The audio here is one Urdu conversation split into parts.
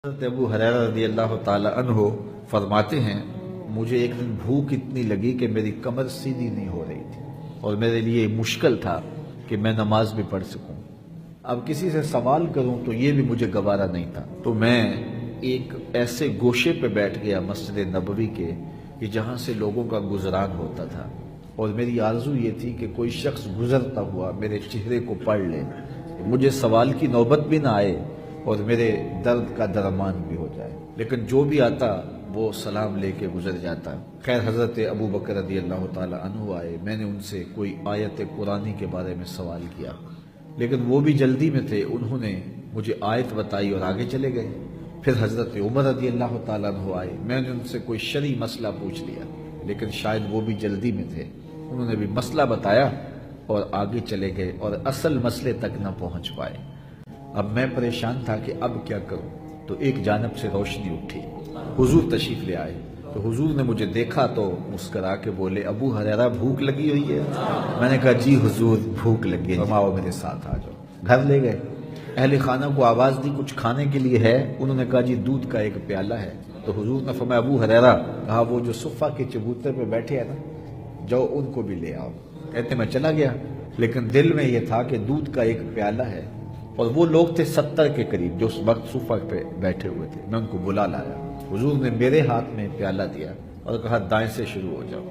حضرت ابو ہریرہ رضی اللہ تعالی عنہ فرماتے ہیں مجھے ایک دن بھوک اتنی لگی کہ میری کمر سیدھی نہیں ہو رہی تھی اور میرے لیے مشکل تھا کہ میں نماز بھی پڑھ سکوں۔ اب کسی سے سوال کروں تو یہ بھی مجھے گوارا نہیں تھا، تو میں ایک ایسے گوشے پہ بیٹھ گیا مسجد نبوی کے کہ جہاں سے لوگوں کا گزران ہوتا تھا، اور میری آرزو یہ تھی کہ کوئی شخص گزرتا ہوا میرے چہرے کو پڑھ لے، مجھے سوال کی نوبت بھی نہ آئے اور میرے درد کا درمان بھی ہو جائے، لیکن جو بھی آتا وہ سلام لے کے گزر جاتا۔ خیر حضرت ابو بکر رضی اللہ تعالی عنہ آئے، میں نے ان سے کوئی آیت قرآنی کے بارے میں سوال کیا، لیکن وہ بھی جلدی میں تھے، انہوں نے مجھے آیت بتائی اور آگے چلے گئے۔ پھر حضرت عمر رضی اللہ تعالیٰ عنہ آئے، میں نے ان سے کوئی شرعی مسئلہ پوچھ لیا، لیکن شاید وہ بھی جلدی میں تھے، انہوں نے بھی مسئلہ بتایا اور آگے چلے گئے اور اصل مسئلے تک نہ پہنچ پائے۔ اب میں پریشان تھا کہ اب کیا کروں، تو ایک جانب سے روشنی اٹھی، حضور تشریف لے آئے، تو حضور نے مجھے دیکھا تو مسکرا کے بولے ابو ہریرہ بھوک لگی ہوئی ہے؟ میں نے کہا جی حضور بھوک لگی ہے، فرماؤ میرے ساتھ آ جاؤ۔ گھر لے گئے، اہل خانہ کو آواز دی کچھ کھانے کے لیے ہے؟ انہوں نے کہا جی دودھ کا ایک پیالہ ہے۔ تو حضور نے فرمایا ابو ہریرہ، کہا وہ جو صفہ کے چبوتر پہ بیٹھے ہیں نا، جاؤ ان کو بھی لے آؤ۔ کہتے میں چلا گیا، لیکن دل میں یہ تھا کہ دودھ کا ایک پیالہ ہے، اور وہ لوگ تھے 70 کے قریب جو اس وقت صفہ پہ بیٹھے ہوئے تھے، میں ان کو بلا لایا۔ حضور نے میرے ہاتھ میں پیالہ دیا اور کہا دائیں سے شروع ہو جاؤ۔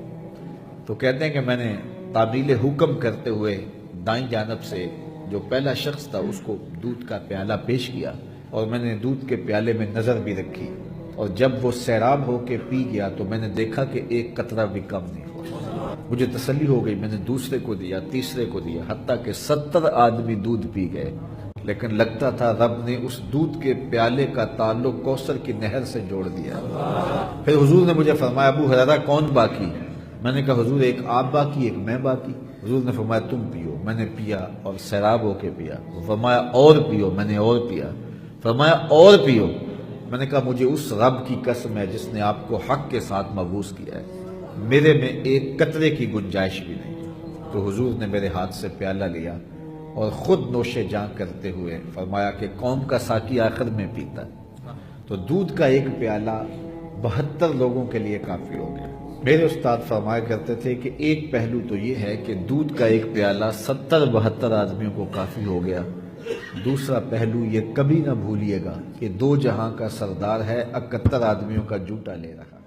تو کہتے ہیں کہ میں نے تعمیل حکم کرتے ہوئے دائیں جانب سے جو پہلا شخص تھا اس کو دودھ کا پیالہ پیش کیا، اور میں نے دودھ کے پیالے میں نظر بھی رکھی، اور جب وہ سیراب ہو کے پی گیا تو میں نے دیکھا کہ ایک قطرہ بھی کم نہیں ہوا۔ مجھے تسلی ہو گئی، میں نے دوسرے کو دیا، تیسرے کو دیا، حتیٰ کہ 70 آدمی دودھ پی گئے، لیکن لگتا تھا رب نے اس دودھ کے پیالے کا تعلق کوثر کی نہر سے جوڑ دیا۔ پھر حضور نے مجھے فرمایا ابو ہریرہ کون باقی؟ میں نے کہا حضور ایک آپ باقی، ایک میں باقی۔ حضور نے فرمایا تم پیو۔ میں نے پیا اور سیراب ہو کے پیا۔ فرمایا اور پیو، میں نے اور پیا۔ فرمایا اور پیو۔ میں نے کہا مجھے اس رب کی قسم ہے جس نے آپ کو حق کے ساتھ مبعوث کیا ہے، میرے میں ایک قطرے کی گنجائش بھی نہیں۔ تو حضور نے میرے ہاتھ سے پیالہ لیا اور خود نوش جاں کرتے ہوئے فرمایا کہ قوم کا ساقی آخر میں پیتا ہے۔ تو دودھ کا ایک پیالہ 72 لوگوں کے لیے کافی ہو گیا۔ میرے استاد فرمایا کرتے تھے کہ ایک پہلو تو یہ ہے کہ دودھ کا ایک پیالہ 70-72 آدمیوں کو کافی ہو گیا۔ دوسرا پہلو یہ کبھی نہ بھولیے گا کہ دو جہاں کا سردار ہے 71 آدمیوں کا جوٹا لے رہا۔